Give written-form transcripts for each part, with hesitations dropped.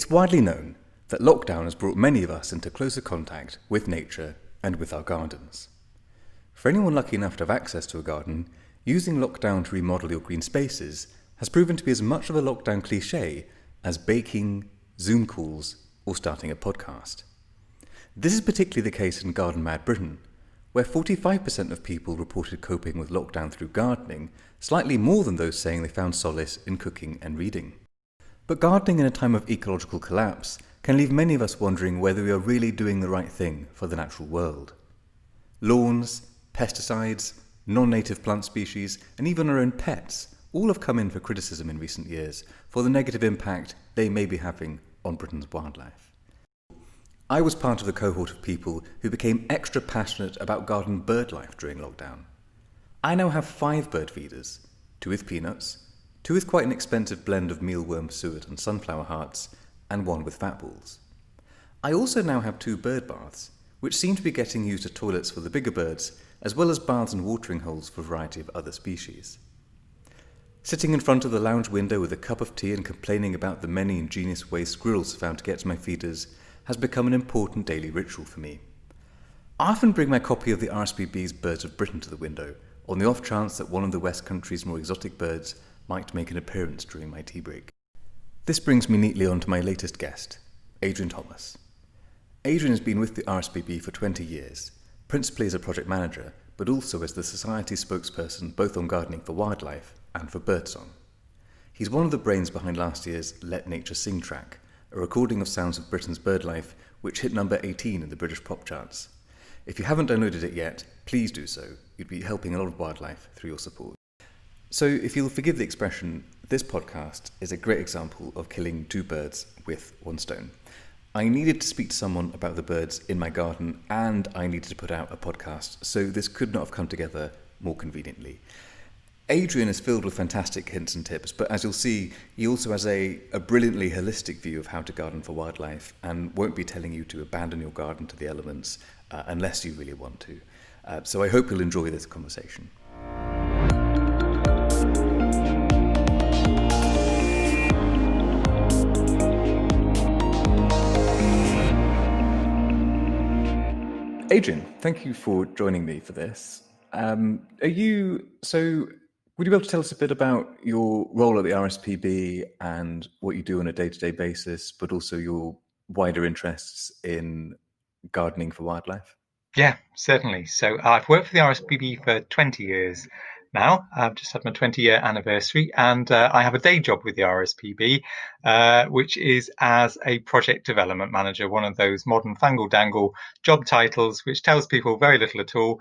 It's widely known that lockdown has brought many of us into closer contact with nature and with our gardens. For anyone lucky enough to have access to a garden, using lockdown to remodel your green spaces has proven to be as much of a lockdown cliché as baking, Zoom calls, or starting a podcast. This is particularly the case in Garden Mad Britain, where 45% of people reported coping with lockdown through gardening, slightly more than those saying they found solace in cooking and reading. But gardening in a time of ecological collapse can leave many of us wondering whether we are really doing the right thing for the natural world. Lawns, pesticides, non-native plant species, and even our own pets all have come in for criticism in recent years for the negative impact they may be having on Britain's wildlife. I was part of the cohort of people who became extra passionate about garden bird life during lockdown. I now have 5 bird feeders, 2 with peanuts, 2 with quite an expensive blend of mealworm suet and sunflower hearts, and 1 with fat balls. I also now have 2 bird baths, which seem to be getting used as toilets for the bigger birds, as well as baths and watering holes for a variety of other species. Sitting in front of the lounge window with a cup of tea and complaining about the many ingenious ways squirrels have found to get to my feeders has become an important daily ritual for me. I often bring my copy of the RSPB's Birds of Britain to the window, on the off chance that one of the West Country's more exotic birds might make an appearance during my tea break. This brings me neatly on to my latest guest, Adrian Thomas. Adrian has been with the RSPB for 20 years, principally as a project manager, but also as the Society's spokesperson both on gardening for wildlife and for birdsong. He's one of the brains behind last year's Let Nature Sing track, a recording of sounds of Britain's birdlife, which hit number 18 in the British pop charts. If you haven't downloaded it yet, please do so. You'd be helping a lot of wildlife through your support. So, if you'll forgive the expression, this podcast is a great example of killing 2 birds with 1 stone. I needed to speak to someone about the birds in my garden, and I needed to put out a podcast, so this could not have come together more conveniently. Adrian is filled with fantastic hints and tips, but as you'll see, he also has a brilliantly holistic view of how to garden for wildlife and won't be telling you to abandon your garden to the elements unless you really want to. So I hope you'll enjoy this conversation. Adrian, thank you for joining me for this. Would you be able to tell us a bit about your role at the RSPB and what you do on a day-to-day basis, but also your wider interests in gardening for wildlife? Yeah, certainly. So I've worked for the RSPB for 20 years now. I've just had my 20-year anniversary, and I have a day job with the RSPB, which is as a project development manager, one of those modern fangle-dangle job titles which tells people very little at all.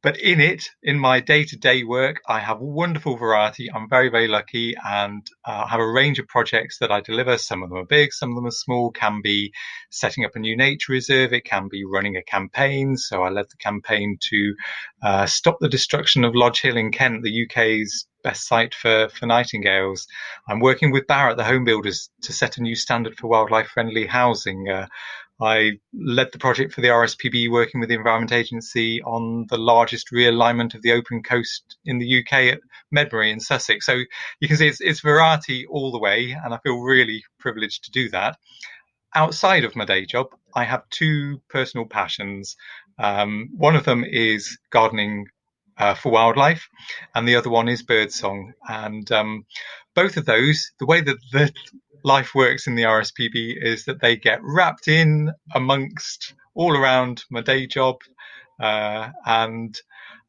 But in my day-to-day work, I have a wonderful variety. I'm very, very lucky and have a range of projects that I deliver. Some of them are big, some of them are small, can be setting up a new nature reserve. It can be running a campaign. So I led the campaign to stop the destruction of Lodge Hill in Kent, the UK's best site for nightingales. I'm working with Barratt, the home builders, to set a new standard for wildlife-friendly housing. I led the project for the RSPB, working with the Environment Agency on the largest realignment of the open coast in the UK at Medbury in Sussex. So you can see it's variety all the way, and I feel really privileged to do that. Outside of my day job, I have 2 personal passions. One of them is gardening for wildlife, and the other one is birdsong. And both of those, the way that life works in the RSPB is that they get wrapped in amongst all around my day job, and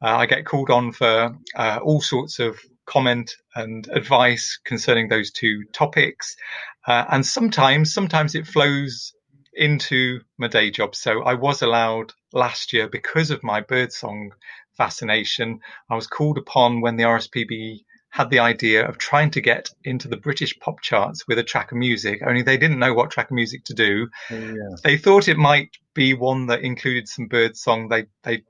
I get called on for all sorts of comment and advice concerning those 2 topics, and sometimes it flows into my day job. So I was allowed last year, because of my birdsong fascination, I was called upon when the RSPB had the idea of trying to get into the British pop charts with a track of music, only they didn't know what track of music to do. Yeah. They thought it might be one that included some birdsong. They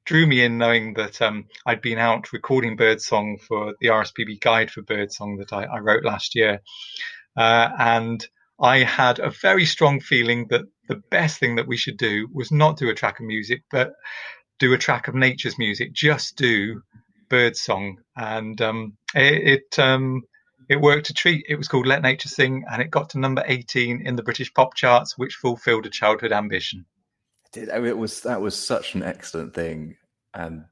drew me in knowing that I'd been out recording birdsong for the RSPB Guide for Birdsong that I wrote last year. And I had a very strong feeling that the best thing that we should do was not do a track of music, but do a track of nature's music, just do birdsong. And it it worked a treat. It was called Let Nature Sing, and it got to number 18 in the British pop charts, which fulfilled a childhood ambition. I mean, that was such an excellent thing. And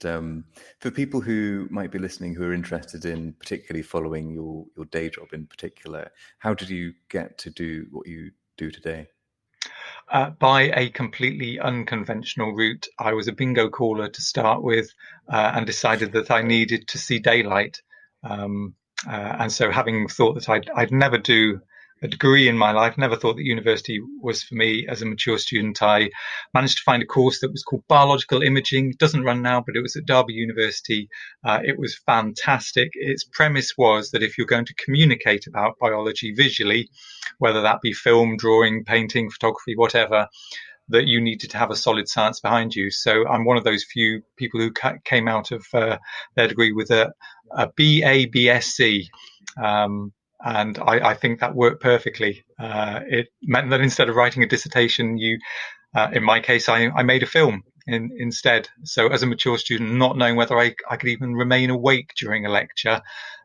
for people who might be listening who are interested in particularly following your day job in particular, how did you get to do what you do today? By a completely unconventional route. I was a bingo caller to start with, and decided that I needed to see daylight. And so, having thought that I'd never do a degree in my life, never thought that university was for me as a mature student, I managed to find a course that was called biological imaging. It doesn't run now, but it was at Derby University. It was fantastic. Its premise was that if you're going to communicate about biology visually, whether that be film, drawing, painting, photography, whatever, that you needed to have a solid science behind you. So I'm one of those few people who came out of their degree with a BA, BSc. And I think that worked perfectly. It meant that instead of writing a dissertation, in my case, I made a film instead. So as a mature student, not knowing whether I could even remain awake during a lecture,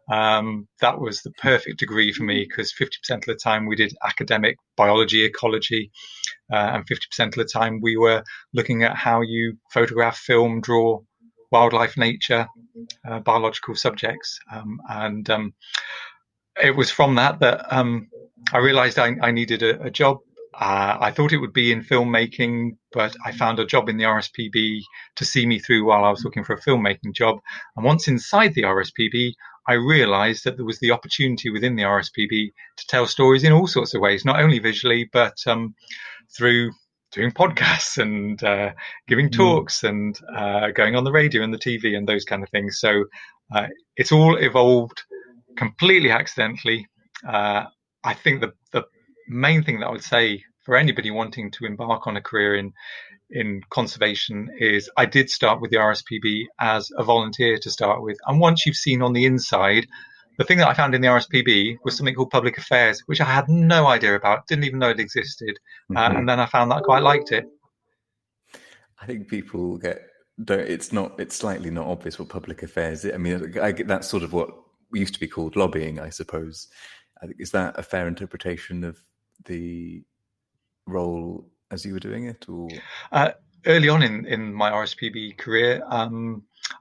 that was the perfect degree for me, because 50% of the time we did academic biology, ecology, and 50% of the time we were looking at how you photograph, film, draw wildlife, nature, biological subjects. And it was from that I realized I needed a job. I thought it would be in filmmaking, but I found a job in the RSPB to see me through while I was looking for a filmmaking job. And once inside the RSPB, I realized that there was the opportunity within the RSPB to tell stories in all sorts of ways, not only visually, but through doing podcasts and giving talks and going on the radio and the TV and those kind of things. So it's all evolved completely accidentally. I think the main thing that I would say for anybody wanting to embark on a career in conservation is I did start with the RSPB as a volunteer to start with. And once you've seen on the inside, the thing that I found in the RSPB was something called public affairs, which I had no idea about, didn't even know it existed. And then I found that I quite liked it. I think people it's slightly not obvious what public affairs is. I mean, that's sort of what used to be called lobbying, I suppose. Is that a fair interpretation of the role as you were doing it? Or early on in my RSPB career,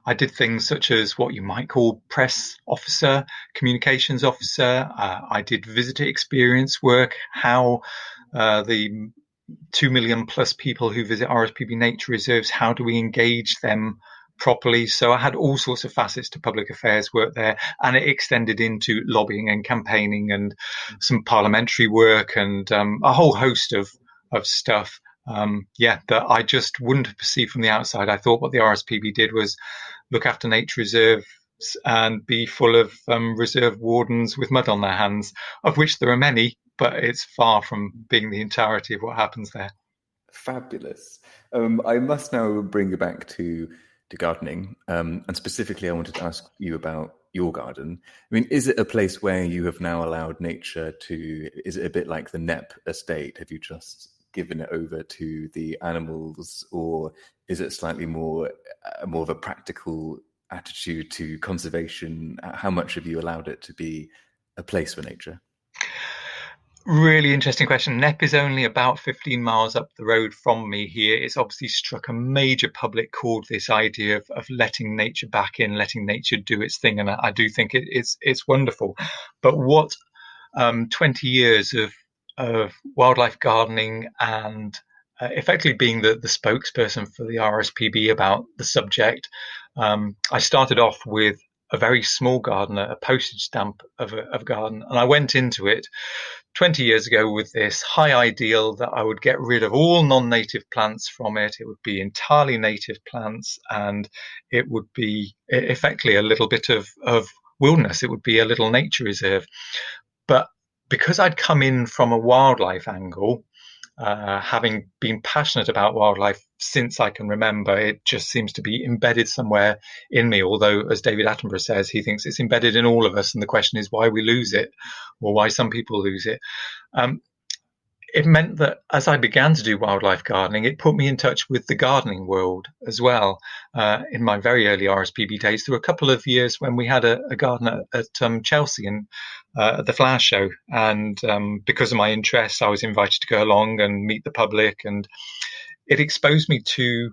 I did things such as what you might call press officer, communications officer. I did visitor experience work, how the 2 million plus people who visit RSPB nature reserves, how do we engage them properly? So I had all sorts of facets to public affairs work there, and it extended into lobbying and campaigning and some parliamentary work and a whole host of stuff. That I just wouldn't have perceived from the outside. I thought what the RSPB did was look after nature reserves and be full of reserve wardens with mud on their hands, of which there are many, but it's far from being the entirety of what happens there. Fabulous. I must now bring you back to gardening, and specifically I wanted to ask you about your garden. I mean, is it a place where you have now allowed nature is it a bit like the Knepp estate? Have you just given it over to the animals, or is it slightly more of a practical attitude to conservation? How much have you allowed it to be a place for nature? Really interesting question. Knepp is only about 15 miles up the road from me here. It's obviously struck a major public chord, this idea of letting nature back in, letting nature do its thing. And I do think it's wonderful. But what 20 years of wildlife gardening and effectively being the spokesperson for the RSPB about the subject, I started off with a very small garden, a postage stamp of a garden. And I went into it 20 years ago with this high ideal that I would get rid of all non-native plants from it. It would be entirely native plants, and it would be effectively a little bit of wilderness. It would be a little nature reserve. But because I'd come in from a wildlife angle, having been passionate about wildlife since I can remember, it just seems to be embedded somewhere in me. Although, as David Attenborough says, he thinks it's embedded in all of us. And the question is why we lose it, or why some people lose it. it meant that as I began to do wildlife gardening, it put me in touch with the gardening world as well. In my very early RSPB days, there were a couple of years when we had a garden at Chelsea and at the flower show. And because of my interests, I was invited to go along and meet the public. And it exposed me to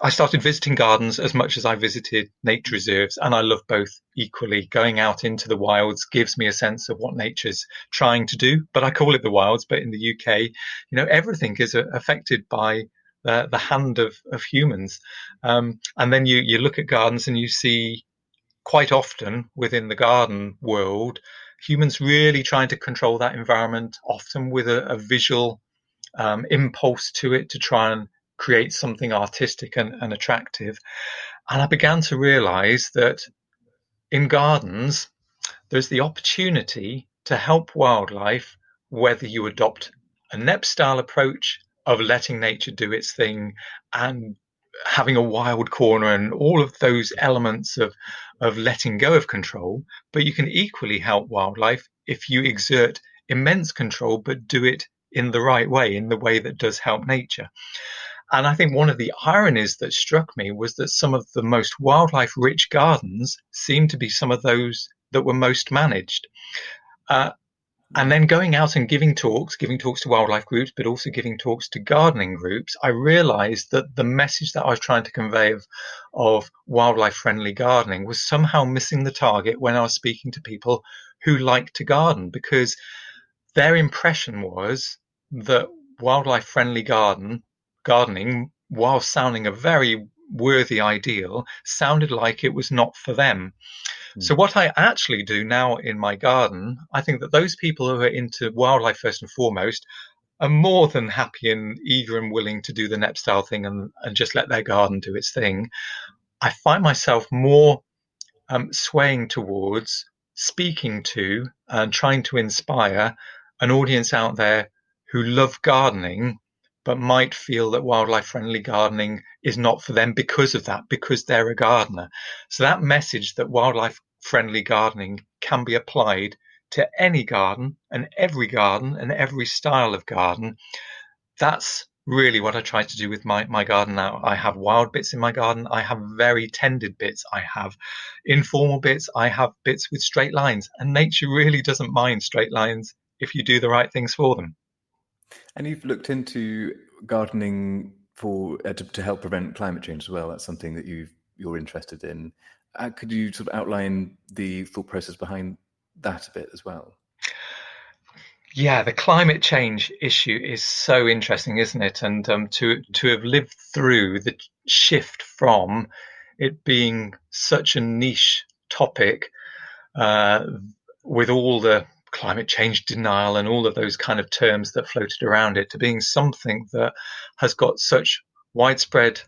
I started visiting gardens as much as I visited nature reserves, and I love both equally. Going out into the wilds gives me a sense of what nature's trying to do, but I call it the wilds. But in the UK, everything is affected by the hand of humans. And then you look at gardens and you see quite often within the garden world, humans really trying to control that environment, often with a visual impulse to it to try and create something artistic and attractive. And I began to realize that in gardens, there's the opportunity to help wildlife, whether you adopt a NEP style approach of letting nature do its thing and having a wild corner and all of those elements of letting go of control, but you can equally help wildlife if you exert immense control, but do it in the right way, in the way that does help nature. And I think one of the ironies that struck me was that some of the most wildlife rich gardens seemed to be some of those that were most managed. And then going out and giving talks to wildlife groups, but also giving talks to gardening groups, I realized that the message that I was trying to convey of wildlife friendly gardening was somehow missing the target when I was speaking to people who like to garden, because their impression was that wildlife friendly gardening, while sounding a very worthy ideal, sounded like it was not for them. So what I actually do now in my garden, I think that those people who are into wildlife first and foremost are more than happy and eager and willing to do the NEP style thing and just let their garden do its thing. I find myself more swaying towards speaking to and trying to inspire an audience out there who love gardening, but might feel that wildlife friendly gardening is not for them because of that, because they're a gardener. So that message that wildlife friendly gardening can be applied to any garden and every style of garden, that's really what I try to do with my garden now. I have wild bits in my garden. I have very tended bits. I have informal bits. I have bits with straight lines. And nature really doesn't mind straight lines if you do the right things for them. And you've looked into gardening for to help prevent climate change as well. That's something that you're interested in. Could you sort of outline the thought process behind that a bit as well? Yeah, the climate change issue is so interesting, isn't it? And to have lived through the shift from it being such a niche topic, with all the climate change denial and all of those kind of terms that floated around it, to being something that has got such widespread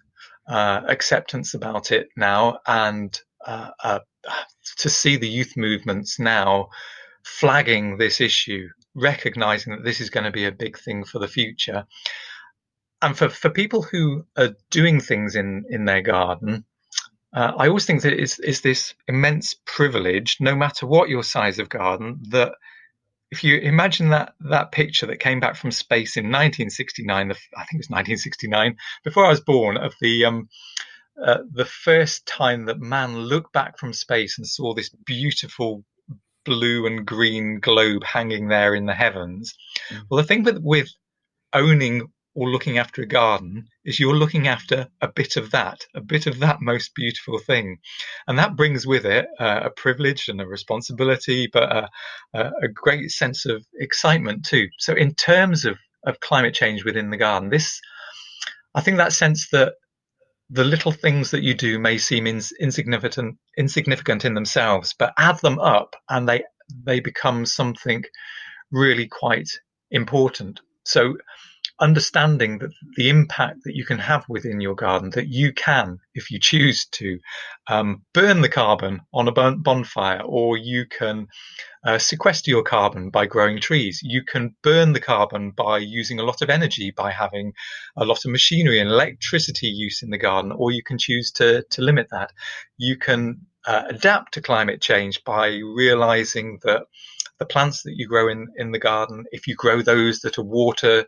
acceptance about it now, and to see the youth movements now flagging this issue, recognizing that this is going to be a big thing for the future. And for people who are doing things in their garden, I always think that it's this immense privilege, no matter what your size of garden, that if you imagine that picture that came back from space in 1969, I think it was 1969, before I was born, of the first time that man looked back from space and saw this beautiful blue and green globe hanging there in the heavens. Well, the thing with owning or looking after a garden is you're looking after a bit of that most beautiful thing. And that brings with it a privilege and a responsibility, but a great sense of excitement too. So in terms of climate change within the garden, I think that sense that the little things that you do may seem insignificant in themselves, but add them up and they become something really quite important. So understanding that the impact that you can have within your garden, that you can, if you choose to, burn the carbon on a bonfire, or you can sequester your carbon by growing trees. You can burn the carbon by using a lot of energy, by having a lot of machinery and electricity use in the garden, or you can choose to limit that. You can adapt to climate change by realizing that the plants that you grow in the garden, if you grow those that are water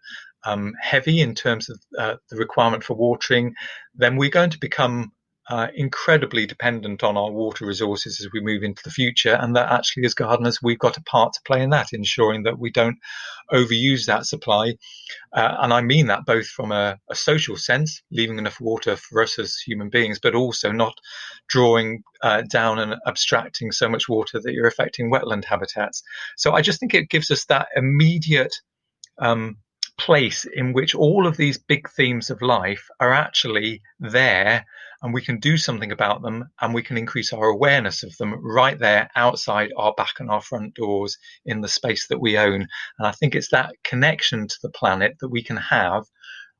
heavy in terms of the requirement for watering, then we're going to become incredibly dependent on our water resources as we move into the future. And that actually, as gardeners, we've got a part to play in that, ensuring that we don't overuse that supply. And I mean that both from a social sense, leaving enough water for us as human beings, but also not drawing down and abstracting so much water that you're affecting wetland habitats. So I just think it gives us that immediate place in which all of these big themes of life are actually there, and we can do something about them, and we can increase our awareness of them right there outside our back and our front doors in the space that we own. And I think it's that connection to the planet that we can have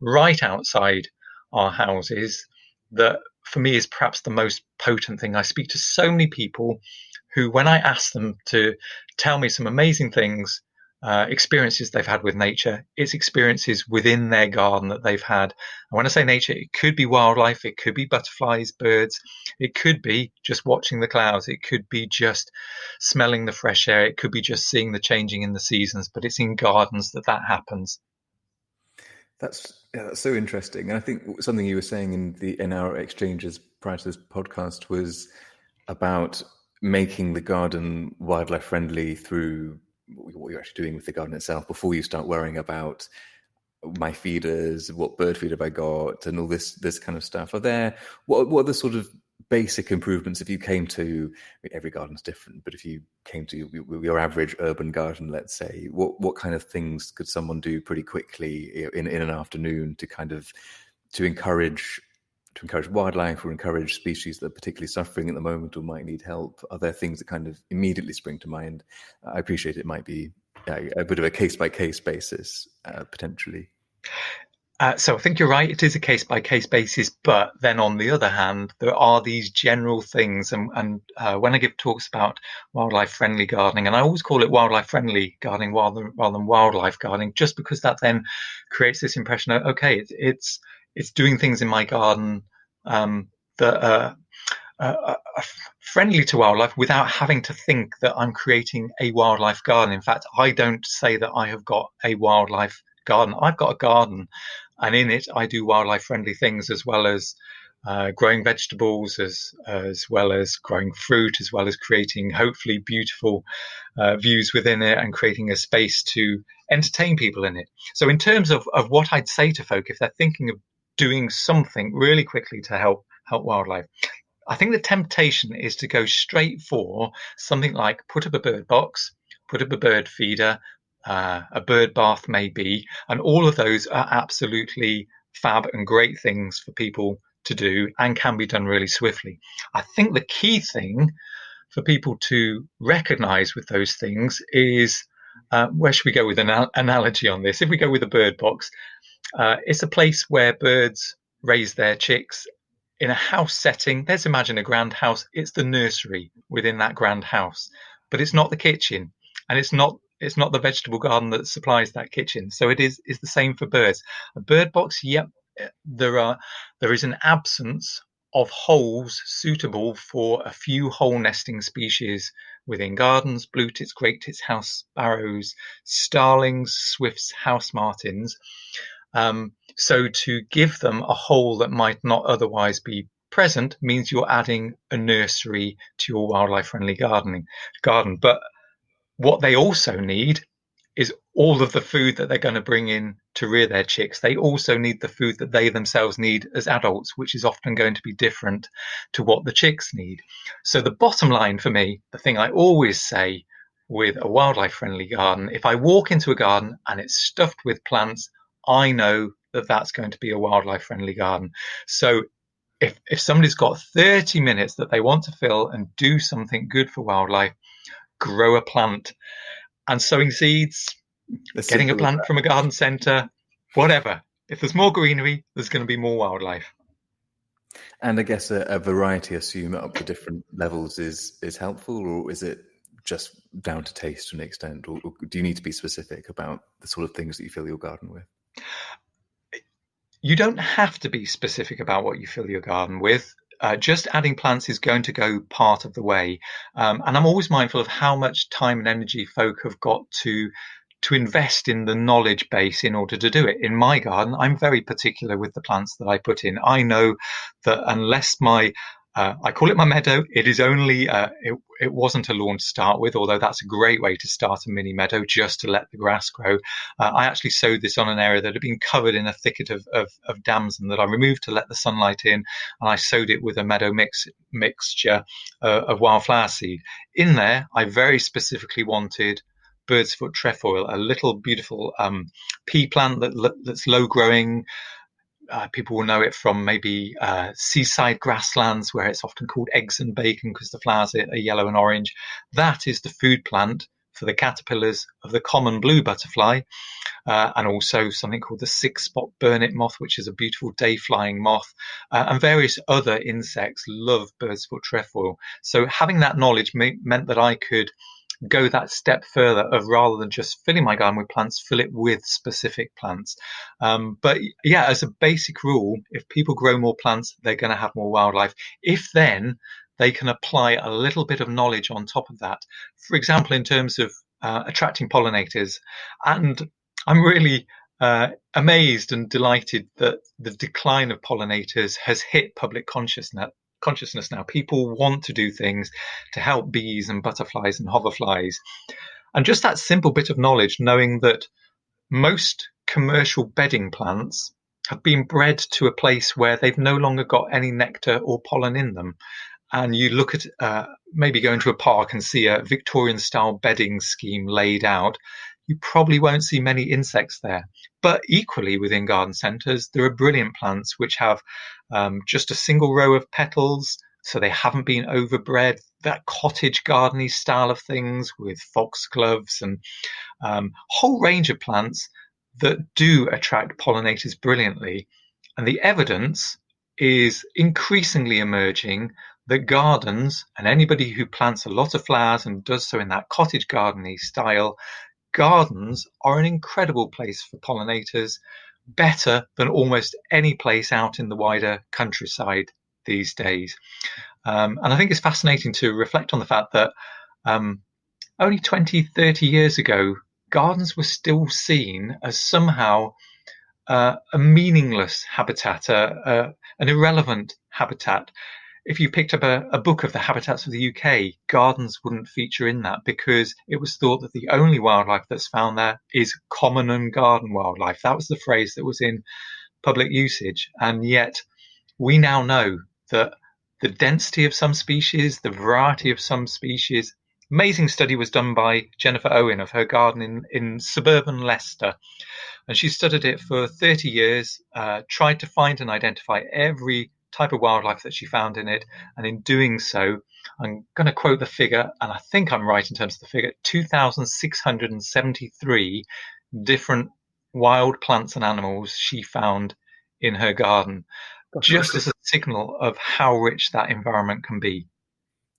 right outside our houses that, for me, is perhaps the most potent thing. I speak to so many people who, when I ask them to tell me some amazing things, experiences they've had with nature, it's experiences within their garden that they've had. And when I say nature, it could be wildlife, it could be butterflies, birds, it could be just watching the clouds, it could be just smelling the fresh air, it could be just seeing the changing in the seasons, but it's in gardens that happens. That's so interesting. And I think something you were saying in our exchanges prior to this podcast was about making the garden wildlife friendly through what you're actually doing with the garden itself before you start worrying about my feeders, what bird feed have I got, and all this kind of stuff. What are the sort of basic improvements if you came to, I mean, every garden's different, but if you came to your average urban garden, let's say, what kind of things could someone do pretty quickly in an afternoon to encourage wildlife or encourage species that are particularly suffering at the moment or might need help? Are there things that kind of immediately spring to mind? I appreciate it might be a bit of a case-by-case basis, potentially. So I think you're right. It is a case-by-case basis, but then on the other hand, there are these general things. And when I give talks about wildlife-friendly gardening, and I always call it wildlife-friendly gardening rather than wildlife gardening, just because that then creates this impression of, okay, it's doing things in my garden that are friendly to wildlife without having to think that I'm creating a wildlife garden. In fact, I don't say that I have got a wildlife garden. I've got a garden, and in it I do wildlife friendly things, as well as growing vegetables, as well as growing fruit, as well as creating hopefully beautiful views within it and creating a space to entertain people in it. So in terms of what I'd say to folk if they're thinking of doing something really quickly to help wildlife, I think the temptation is to go straight for something like put up a bird box, put up a bird feeder, a bird bath maybe, and all of those are absolutely fab and great things for people to do and can be done really swiftly. I think the key thing for people to recognize with those things is, where should we go with an analogy on this? If we go with a bird box, it's a place where birds raise their chicks in a house setting. Let's imagine a grand house. It's the nursery within that grand house, but it's not the kitchen, and it's not the vegetable garden that supplies that kitchen. So it is the same for birds. A bird box, yep, there is an absence of holes suitable for a few hole nesting species within gardens: blue tits, great tits, house sparrows, starlings, swifts, house martins. So to give them a hole that might not otherwise be present means you're adding a nursery to your wildlife friendly garden. But what they also need is all of the food that they're going to bring in to rear their chicks. They also need the food that they themselves need as adults, which is often going to be different to what the chicks need. So the bottom line for me, the thing I always say with a wildlife friendly garden, if I walk into a garden and it's stuffed with plants, I know that that's going to be a wildlife friendly garden. So if somebody's got 30 minutes that they want to fill and do something good for wildlife, grow a plant. And sowing seeds, getting a plant from a garden centre, whatever. If there's more greenery, there's going to be more wildlife. And I guess a variety, assume, up to different levels is helpful, or is it just down to taste to an extent, or do you need to be specific about the sort of things that you fill your garden with? You don't have to be specific about what you fill your garden with. just adding plants is going to go part of the way. And I'm always mindful of how much time and energy folk have got to invest in the knowledge base in order to do it. In my garden, I'm very particular with the plants that I put in. I know that unless I call it my meadow. It is only, it wasn't a lawn to start with, although that's a great way to start a mini meadow, just to let the grass grow. I actually sowed this on an area that had been covered in a thicket of damson that I removed to let the sunlight in, and I sowed it with a meadow mixture of wildflower seed. In there, I very specifically wanted bird's foot trefoil, a little beautiful pea plant that's low growing. People will know it from maybe seaside grasslands where it's often called eggs and bacon because the flowers are yellow and orange. That is the food plant for the caterpillars of the common blue butterfly, and also something called the six-spot burnet moth, which is a beautiful day-flying moth, and various other insects love bird's foot trefoil. So having that knowledge meant that I could go that step further of, rather than just filling my garden with plants, fill it with specific plants. But yeah, as a basic rule, if people grow more plants, they're going to have more wildlife. If then they can apply a little bit of knowledge on top of that, for example, in terms of attracting pollinators. And I'm really amazed and delighted that the decline of pollinators has hit public consciousness now. People want to do things to help bees and butterflies and hoverflies. And just that simple bit of knowledge, knowing that most commercial bedding plants have been bred to a place where they've no longer got any nectar or pollen in them. And you look at maybe go into a park and see a Victorian style bedding scheme laid out, you probably won't see many insects there. But equally within garden centres, there are brilliant plants which have just a single row of petals, so they haven't been overbred. That cottage gardeny style of things with foxgloves and whole range of plants that do attract pollinators brilliantly. And the evidence is increasingly emerging that gardens, and anybody who plants a lot of flowers and does so in that cottage gardeny style, gardens are an incredible place for pollinators, better than almost any place out in the wider countryside these days. And I think it's fascinating to reflect on the fact that only 20, 30 years ago, gardens were still seen as somehow a meaningless habitat, an irrelevant habitat. If you picked up a book of the habitats of the UK, gardens wouldn't feature in that because it was thought that the only wildlife that's found there is common and garden wildlife. That was the phrase that was in public usage. And yet we now know that the density of some species, the variety of some species, amazing study was done by Jennifer Owen of her garden in suburban Leicester. And she studied it for 30 years, tried to find and identify every type of wildlife that she found in it. And in doing so, I'm going to quote the figure, and I think I'm right in terms of the figure, 2,673 different wild plants and animals she found in her garden, just as a signal of how rich that environment can be.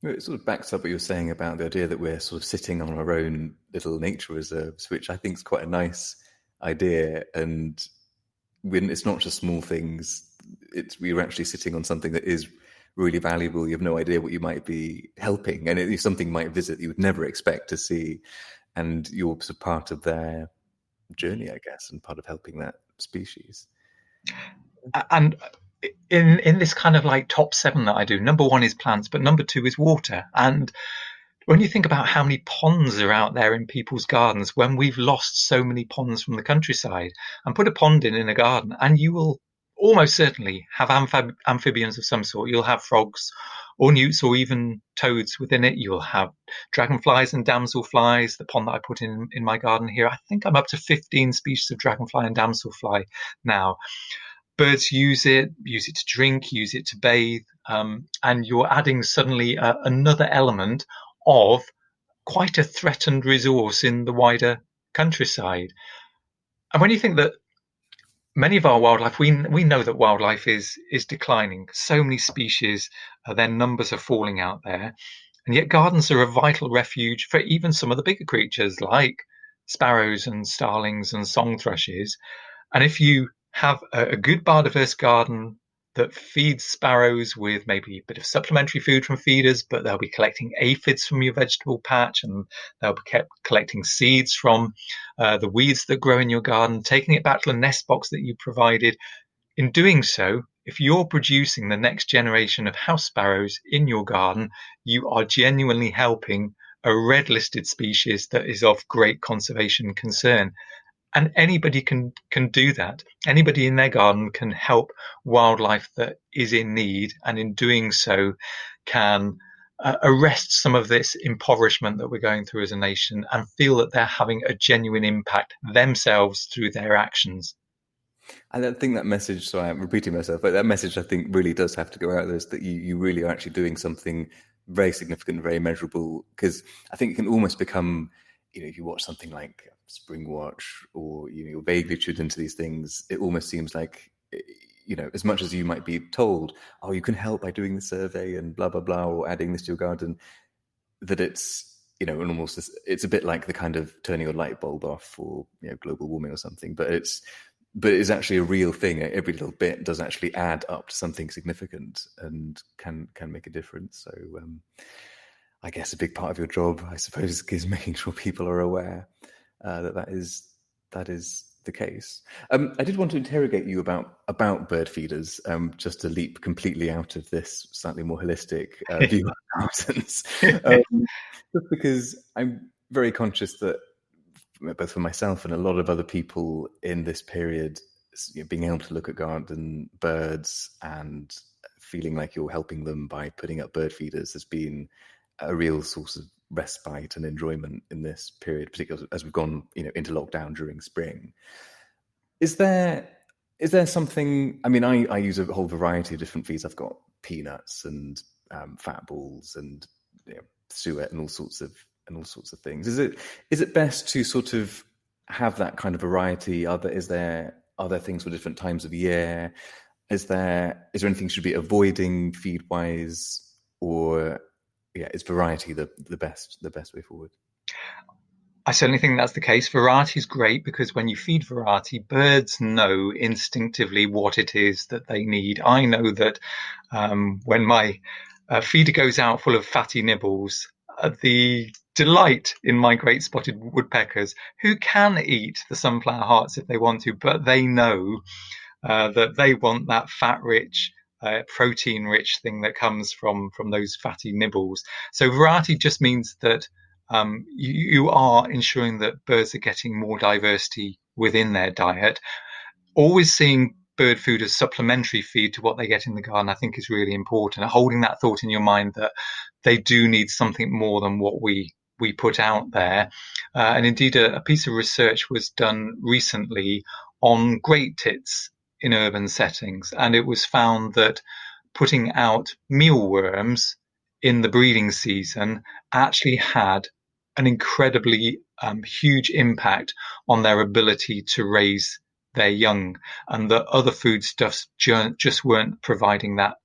It sort of backs up what you were saying about the idea that we're sort of sitting on our own little nature reserves, which I think is quite a nice idea. And when it's not just small things, we're actually sitting on something that is really valuable. You have no idea what you might be helping, and something might visit you would never expect to see, and you're sort of part of their journey, I guess, and part of helping that species. And in this kind of like top 7 that I do, number 1 is plants, but number 2 is water. And when you think about how many ponds are out there in people's gardens, when we've lost so many ponds from the countryside, and put a pond in a garden, and you will almost certainly have amphibians of some sort. You'll have frogs or newts or even toads within it. You'll have dragonflies and damselflies. The pond that I put in my garden here, I think I'm up to 15 species of dragonfly and damselfly now. Birds use it to drink, use it to bathe, and you're adding suddenly another element of quite a threatened resource in the wider countryside. And when you think that many of our wildlife, we know that wildlife is declining. So many species, their numbers are falling out there. And yet gardens are a vital refuge for even some of the bigger creatures like sparrows and starlings and song thrushes. And if you have a good biodiverse garden that feeds sparrows with maybe a bit of supplementary food from feeders, but they'll be collecting aphids from your vegetable patch, and they'll be kept collecting seeds from the weeds that grow in your garden, taking it back to the nest box that you provided. In doing so, if you're producing the next generation of house sparrows in your garden, you are genuinely helping a red listed species that is of great conservation concern. And anybody can do that. Anybody in their garden can help wildlife that is in need, and in doing so can arrest some of this impoverishment that we're going through as a nation, and feel that they're having a genuine impact themselves through their actions. And I think that message, sorry, I'm repeating myself, but that message I think really does have to go out there, is that you really are actually doing something very significant, very measurable, because I think it can almost become, if you watch something like Spring Watch, or you're vaguely tuned into these things, it almost seems like, as much as you might be told, oh, you can help by doing the survey and blah, blah, blah, or adding this to your garden, that it's, and almost it's a bit like the kind of turning a light bulb off for global warming or something, but it's actually a real thing. Every little bit does actually add up to something significant and can make a difference. So I guess a big part of your job, I suppose, is making sure people are aware that is the case. I did want to interrogate you about bird feeders, just to leap completely out of this slightly more holistic view of gardens, just because I'm very conscious that both for myself and a lot of other people in this period, being able to look at garden birds and feeling like you're helping them by putting up bird feeders has been a real source of respite and enjoyment in this period, particularly as we've gone into lockdown during spring. Is there something, I use a whole variety of different feeds. I've got peanuts and fat balls and suet and all sorts of things. Is it best to sort of have that kind of variety? Are there things for different times of year? Is there anything you should be avoiding feed wise, or is variety the best way forward? I certainly think that's the case. Variety is great, because when you feed variety, birds know instinctively what it is that they need. I know that when my feeder goes out full of fatty nibbles, the delight in my great spotted woodpeckers, who can eat the sunflower hearts if they want to, but they know that they want that fat-rich, protein-rich thing that comes from those fatty nibbles. So variety just means that you are ensuring that birds are getting more diversity within their diet. Always seeing bird food as supplementary feed to what they get in the garden, I think, is really important. Holding that thought in your mind that they do need something more than what we put out there. And indeed, a piece of research was done recently on great tits in urban settings, and it was found that putting out mealworms in the breeding season actually had an incredibly huge impact on their ability to raise their young, and that other foodstuffs just weren't providing that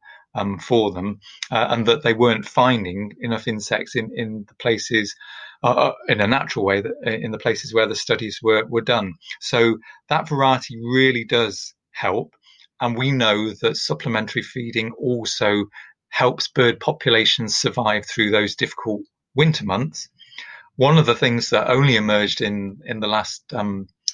for them, and that they weren't finding enough insects in the places in a natural way, in the places where the studies were done. So that variety really does help. And we know that supplementary feeding also helps bird populations survive through those difficult winter months. One of the things that only emerged in the last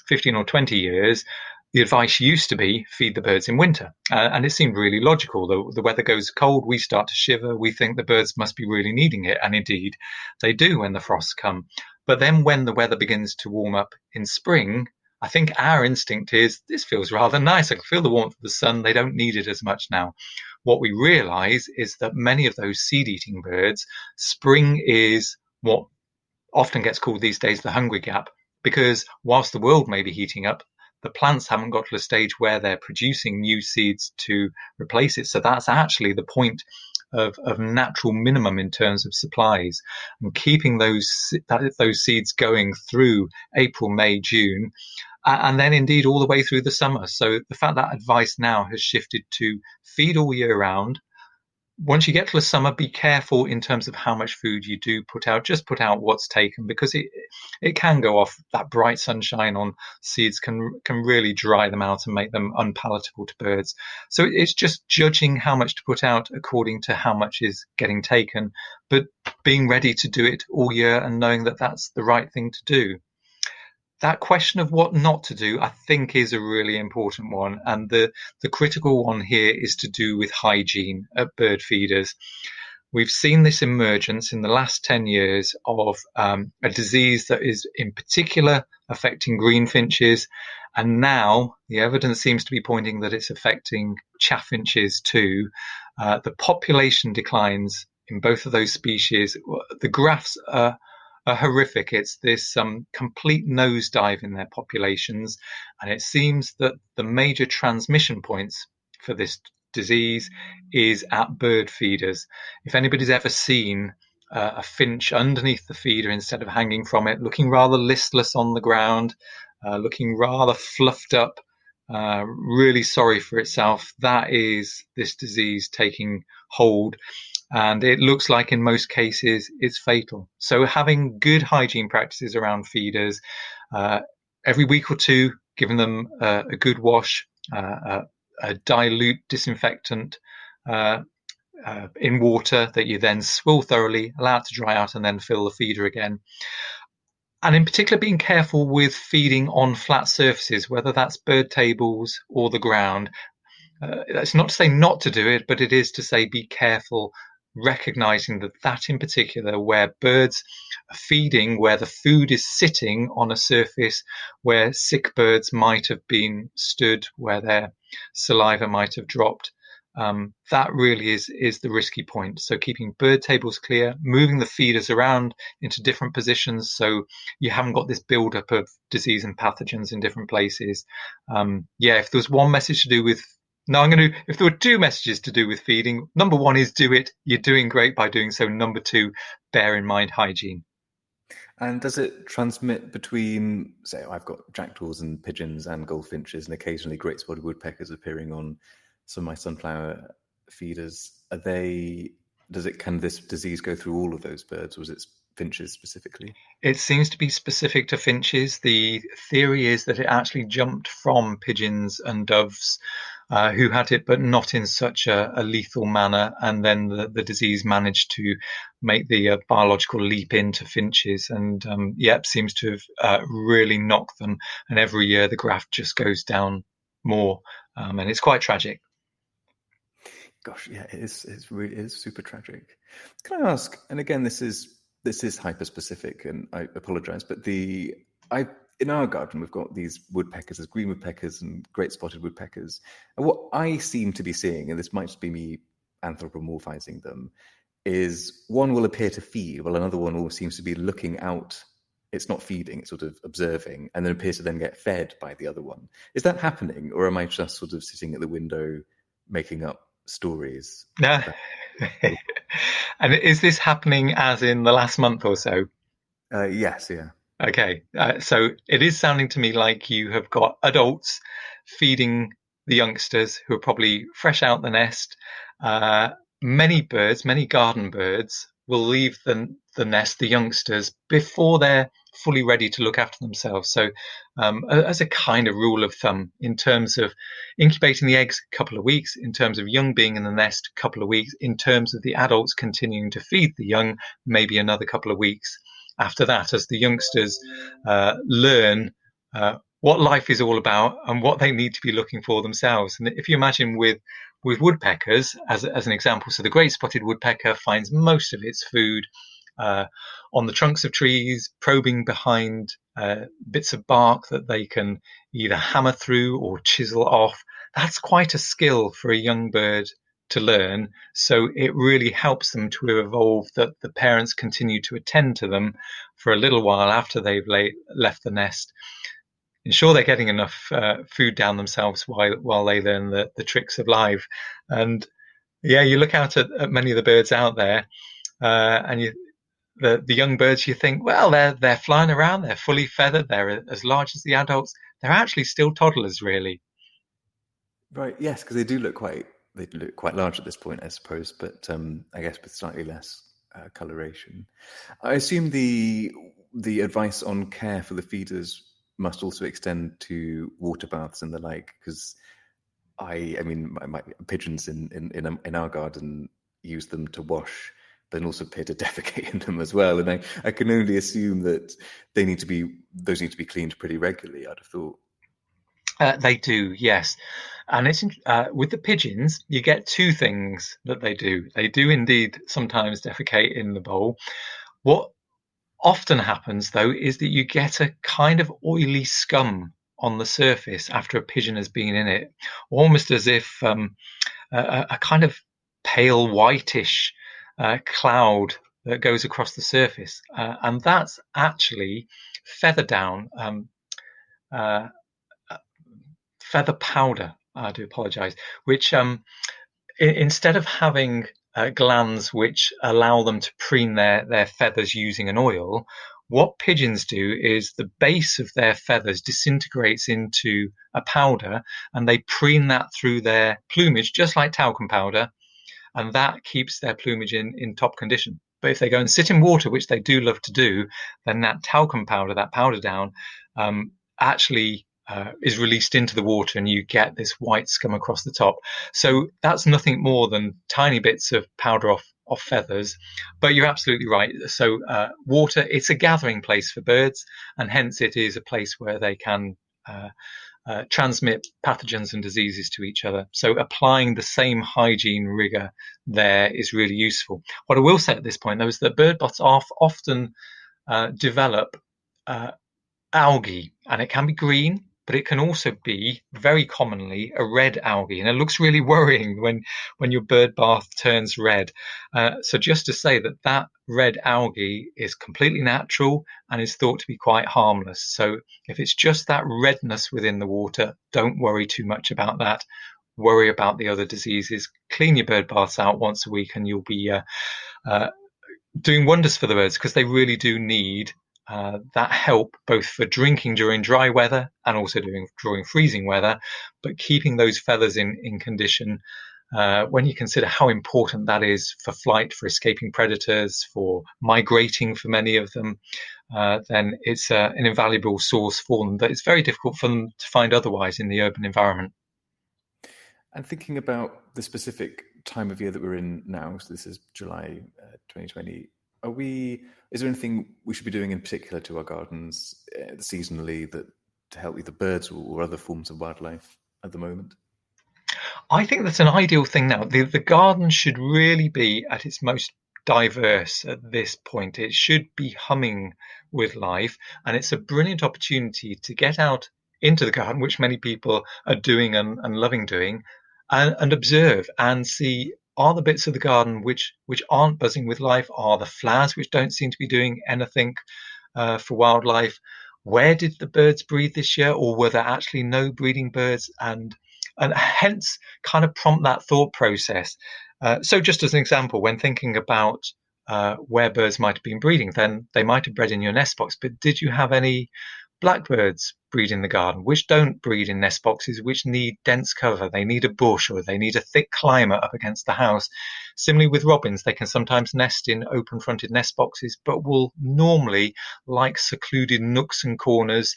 15 or 20 years, the advice used to be feed the birds in winter. And it seemed really logical. The weather goes cold, we start to shiver, we think the birds must be really needing it. And indeed, they do when the frosts come. But then when the weather begins to warm up in spring, I think our instinct is, this feels rather nice. I can feel the warmth of the sun. They don't need it as much now. What we realize is that many of those seed-eating birds, spring is what often gets called these days the hungry gap, because whilst the world may be heating up, the plants haven't got to a stage where they're producing new seeds to replace it. So that's actually the point of natural minimum in terms of supplies, and keeping those seeds going through April, May, June, and then indeed all the way through the summer. So the fact that advice now has shifted to feed all year round, once you get to the summer, be careful in terms of how much food you do put out. Just put out what's taken, because it can go off. That bright sunshine on seeds can really dry them out and make them unpalatable to birds. So it's just judging how much to put out according to how much is getting taken, but being ready to do it all year and knowing that that's the right thing to do. That question of what not to do, I think, is a really important one. And the critical one here is to do with hygiene at bird feeders. We've seen this emergence in the last 10 years of a disease that is in particular affecting greenfinches. And now the evidence seems to be pointing that it's affecting chaffinches too. The population declines in both of those species. The graphs are horrific. It's this complete nosedive in their populations, and it seems that the major transmission points for this disease is at bird feeders. If anybody's ever seen a finch underneath the feeder instead of hanging from it, looking rather listless on the ground, looking rather fluffed up, really sorry for itself, that is this disease taking hold. And it looks like in most cases it's fatal. So having good hygiene practices around feeders, every week or two, giving them a good wash, a dilute disinfectant in water that you then swill thoroughly, allow it to dry out, and then fill the feeder again. And in particular, being careful with feeding on flat surfaces, whether that's bird tables or the ground. That's not to say not to do it, but it is to say be careful, recognizing that in particular, where birds are feeding, where the food is sitting on a surface where sick birds might have been stood, where their saliva might have dropped, that really is the risky point. So keeping bird tables clear, moving the feeders around into different positions so you haven't got this buildup of disease and pathogens in different places. If there was one message to do with if there were two messages to do with feeding, number one is do it. You're doing great by doing so. Number two, bear in mind hygiene. And does it transmit between, say, I've got jackdaws and pigeons and goldfinches and occasionally great spotted woodpeckers appearing on some of my sunflower feeders? Can this disease go through all of those birds, or is it finches specifically? It seems to be specific to finches. The theory is that it actually jumped from pigeons and doves who had it, but not in such a lethal manner. And then the disease managed to make the biological leap into finches, and seems to have really knocked them. And every year the graph just goes down more, and it's quite tragic. Gosh, yeah, it is super tragic. Can I ask? And again, this is hyper specific, and I apologize, but in our garden, we've got these woodpeckers, there's green woodpeckers and great spotted woodpeckers. And what I seem to be seeing, and this might just be me anthropomorphizing them, is one will appear to feed, while another one always seems to be looking out. It's not feeding, it's sort of observing, and then appears to then get fed by the other one. Is that happening, or am I just sort of sitting at the window making up stories? No. And is this happening as in the last month or so? Yes, yeah. Okay, so it is sounding to me like you have got adults feeding the youngsters who are probably fresh out the nest. Many garden birds, will leave the nest, the youngsters, before they're fully ready to look after themselves. So as a kind of rule of thumb, in terms of incubating the eggs, a couple of weeks, in terms of young being in the nest, a couple of weeks, in terms of the adults continuing to feed the young, maybe another couple of weeks. After that, as the youngsters learn what life is all about and what they need to be looking for themselves. And if you imagine with woodpeckers, as an example, so the great spotted woodpecker finds most of its food on the trunks of trees, probing behind bits of bark that they can either hammer through or chisel off. That's quite a skill for a young bird to learn. So it really helps them to evolve that the parents continue to attend to them for a little while after they've left the nest. Ensure they're getting enough food down themselves while they learn the tricks of life. And you look out at many of the birds out there, and the young birds, you think, well, they're flying around, they're fully feathered, they're as large as the adults. They're actually still toddlers, really. Right. Yes, because they do look quite they look quite large at this point, I suppose, but I guess with slightly less coloration. I assume the advice on care for the feeders must also extend to water baths and the like, because I mean, my pigeons in our garden use them to wash, but then also appear to defecate in them as well. And I can only assume that those need to be cleaned pretty regularly, I'd have thought. They do, yes. And it's with the pigeons, you get two things that they do. They do indeed sometimes defecate in the bowl. What often happens, though, is that you get a kind of oily scum on the surface after a pigeon has been in it, almost as if a kind of pale whitish cloud that goes across the surface. And that's actually feather down. Uh, Feather powder, I do apologize, which instead of having glands which allow them to preen their feathers using an oil, what pigeons do is the base of their feathers disintegrates into a powder, and they preen that through their plumage, just like talcum powder, and that keeps their plumage in top condition. But if they go and sit in water, which they do love to do, then that talcum powder, that powder down, actually is released into the water, and you get this white scum across the top. So that's nothing more than tiny bits of powder off feathers. But you're absolutely right. So water, it's a gathering place for birds, and hence it is a place where they can transmit pathogens and diseases to each other. So applying the same hygiene rigor there is really useful. What I will say at this point, though, is that bird baths often develop algae, and it can be green, but it can also be very commonly a red algae, and it looks really worrying when your bird bath turns red. So just to say that red algae is completely natural and is thought to be quite harmless. So if it's just that redness within the water, don't worry too much about that. Worry about the other diseases. Clean your bird baths out once a week, and you'll be doing wonders for the birds, because they really do need that help, both for drinking during dry weather and also during freezing weather, but keeping those feathers in condition. When you consider how important that is for flight, for escaping predators, for migrating for many of them, then it's an invaluable source for them that it's very difficult for them to find otherwise in the urban environment. And thinking about the specific time of year that we're in now, so this is July 2020, is there anything we should be doing in particular to our gardens seasonally to help either birds or other forms of wildlife at the moment? I think that's an ideal thing now. The garden should really be at its most diverse at this point. It should be humming with life, and it's a brilliant opportunity to get out into the garden, which many people are doing and loving doing, and observe and see, are the bits of the garden which aren't buzzing with life, are the flowers which don't seem to be doing anything for wildlife. Where did the birds breed this year, or were there actually no breeding birds? And hence kind of prompt that thought process. So just as an example, when thinking about where birds might have been breeding, then they might have bred in your nest box, but did you have any blackbirds breed in the garden which don't breed in nest boxes, which need dense cover? They need a bush, or they need a thick climber up against the house. Similarly with robins, they can sometimes nest in open fronted nest boxes, but will normally like secluded nooks and corners.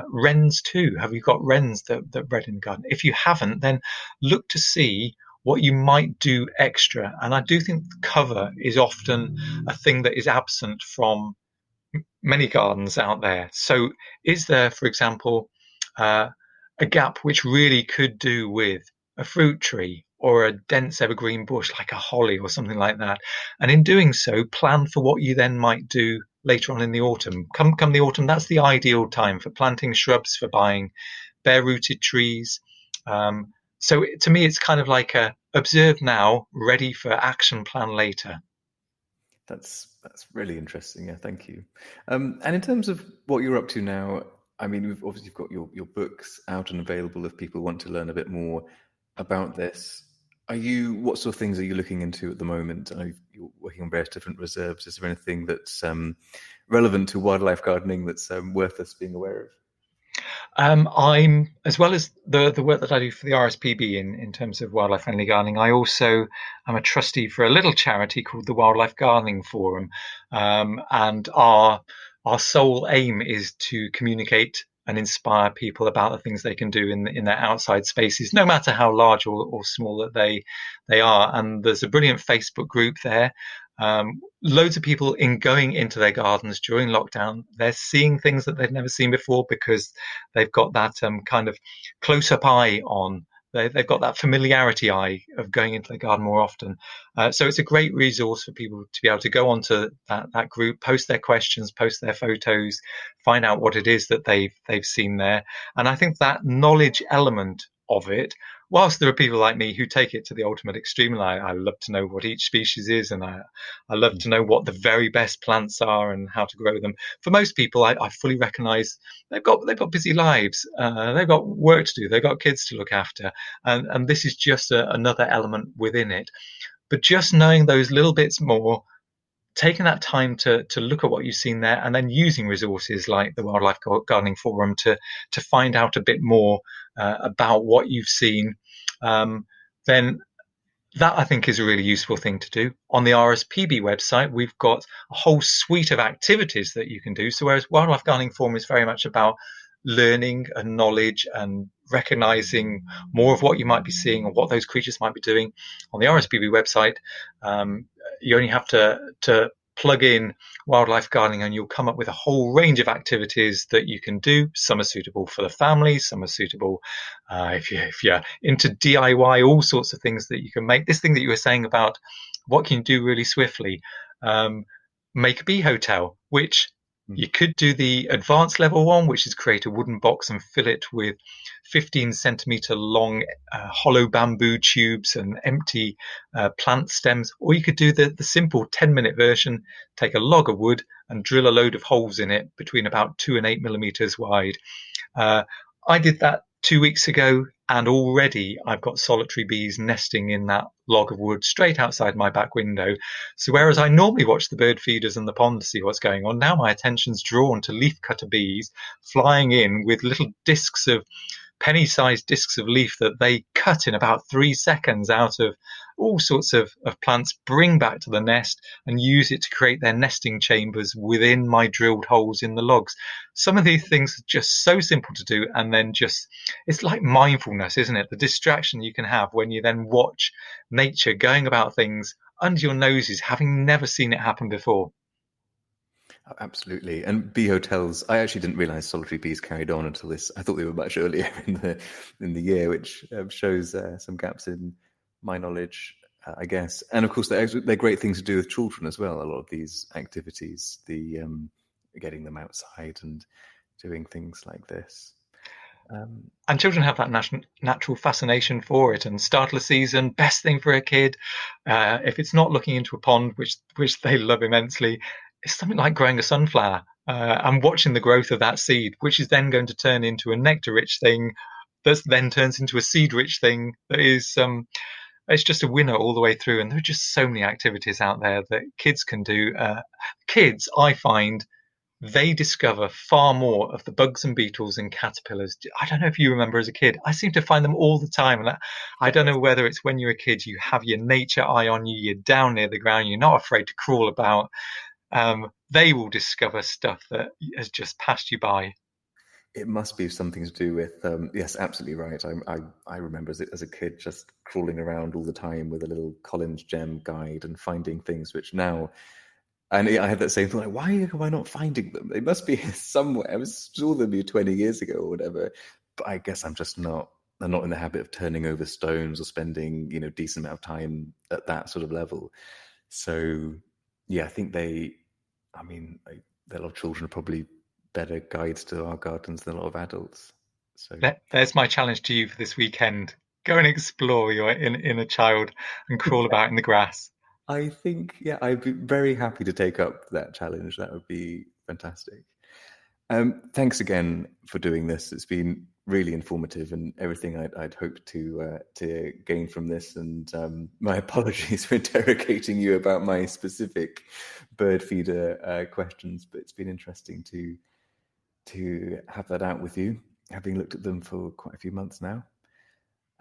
Wrens too. Have you got wrens that bred in the garden? If you haven't, then look to see what you might do extra. And I do think cover is often a thing that is absent from many gardens out there. So is there, for example, a gap which really could do with a fruit tree or a dense evergreen bush like a holly or something like that? And in doing so, plan for what you then might do later on in the autumn. Come the autumn, that's the ideal time for planting shrubs, for buying bare-rooted trees. So to me, it's kind of like a observe now, ready for action plan later. That's really interesting. Yeah, thank you. And in terms of what you're up to now, I mean, you've got your books out and available if people want to learn a bit more about this. What sort of things are you looking into at the moment? I know you're working on various different reserves. Is there anything that's relevant to wildlife gardening that's worth us being aware of? I'm, as well as the work that I do for the RSPB in terms of wildlife friendly gardening, I also am a trustee for a little charity called the Wildlife Gardening Forum, and our sole aim is to communicate and inspire people about the things they can do in their outside spaces, no matter how large or small that they are. And there's a brilliant Facebook group there. Loads of people in going into their gardens during lockdown, they're seeing things that they've never seen before because they've got that kind of close-up eye on. They've got that familiarity eye of going into the garden more often. So it's a great resource for people to be able to go onto that group, post their questions, post their photos, find out what it is that they've seen there. And I think that knowledge element of it, whilst there are people like me who take it to the ultimate extreme, and I love to know what each species is, and I love to know what the very best plants are and how to grow them. For most people, I fully recognise they've got busy lives, they've got work to do, they've got kids to look after, and this is just another element within it. But just knowing those little bits more, taking that time to look at what you've seen there, and then using resources like the Wildlife Gardening Forum to find out a bit more about what you've seen, then that I think is a really useful thing to do. On the RSPB website, we've got a whole suite of activities that you can do. So whereas Wildlife Gardening Forum is very much about learning and knowledge and recognizing more of what you might be seeing or what those creatures might be doing, on the RSPB website, you only have to plug in wildlife gardening and you'll come up with a whole range of activities that you can do. Some are suitable for the family, some are suitable if you're into DIY, all sorts of things that you can make. This thing that you were saying about what can you do really swiftly, make a bee hotel, which you could do the advanced level one, which is create a wooden box and fill it with 15 centimeter long hollow bamboo tubes and empty plant stems. Or you could do the simple 10-minute version, take a log of wood and drill a load of holes in it between about 2 and 8 millimeters wide. I did that 2 weeks ago, and already I've got solitary bees nesting in that log of wood straight outside my back window. So whereas I normally watch the bird feeders and the pond to see what's going on, now my attention's drawn to leafcutter bees flying in with little discs of penny-sized discs of leaf that they cut in about 3 seconds out of all sorts of plants, bring back to the nest and use it to create their nesting chambers within my drilled holes in the logs. Some of these things are just so simple to do, and then just, it's like mindfulness, isn't it? The distraction you can have when you then watch nature going about things under your noses, having never seen it happen before. Absolutely. And bee hotels, I actually didn't realize solitary bees carried on until this. I thought they were much earlier in the year, which shows some gaps in my knowledge, I guess. And of course, they're great things to do with children as well. A lot of these activities, the getting them outside and doing things like this. And children have that natural fascination for it. And startler season, best thing for a kid. If it's not looking into a pond, which they love immensely, it's something like growing a sunflower and watching the growth of that seed, which is then going to turn into a nectar-rich thing that then turns into a seed-rich thing that is it's just a winner all the way through. And there are just so many activities out there that kids can do. Kids, I find, they discover far more of the bugs and beetles and caterpillars. I don't know if you remember as a kid, I seem to find them all the time. And I don't know whether it's when you're a kid, you have your nature eye on you, you're down near the ground, you're not afraid to crawl about. They will discover stuff that has just passed you by. It must be something to do with, yes, absolutely right. I remember as a kid just crawling around all the time with a little Collins Gem guide and finding things which now, and I had that same thought, like, why am I not finding them? They must be somewhere. I was sure they'd be 20 years ago or whatever. But I guess I'm not in the habit of turning over stones or spending, decent amount of time at that sort of level. So yeah, I think a lot of children are probably better guides to our gardens than a lot of adults. So there's my challenge to you for this weekend. Go and explore your inner child and crawl about in the grass. I think, yeah, I'd be very happy to take up that challenge. That would be fantastic. Thanks again for doing this. It's been really informative and everything I'd hoped to gain from this. And my apologies for interrogating you about my specific bird feeder questions, but it's been interesting to have that out with you. having looked at them for quite a few months now.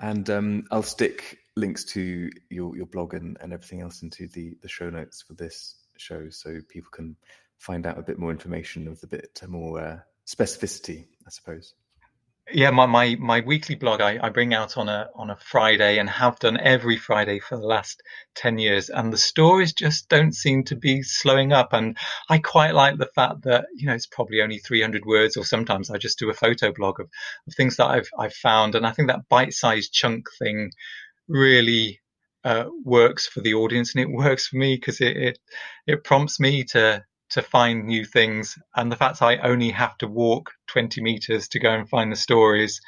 And I'll stick links to your blog and everything else into the show notes for this show, so people can find out a bit more information with a bit more specificity, I suppose. Yeah, my weekly blog I bring out on a Friday, and have done every Friday for the last 10 years, and the stories just don't seem to be slowing up. And I quite like the fact that, it's probably only 300 words, or sometimes I just do a photo blog of things that I've found. And I think that bite-sized chunk thing really works for the audience, and it works for me because it prompts me to find new things. And the fact I only have to walk 20 meters to go and find the stories,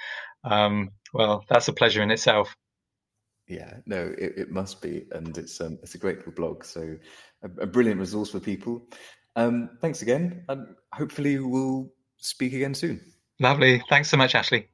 well, that's a pleasure in itself. Yeah, no, it must be, and it's a great little blog, so a brilliant resource for people. Thanks again, and hopefully we'll speak again soon. Lovely. Thanks so much, Ashley.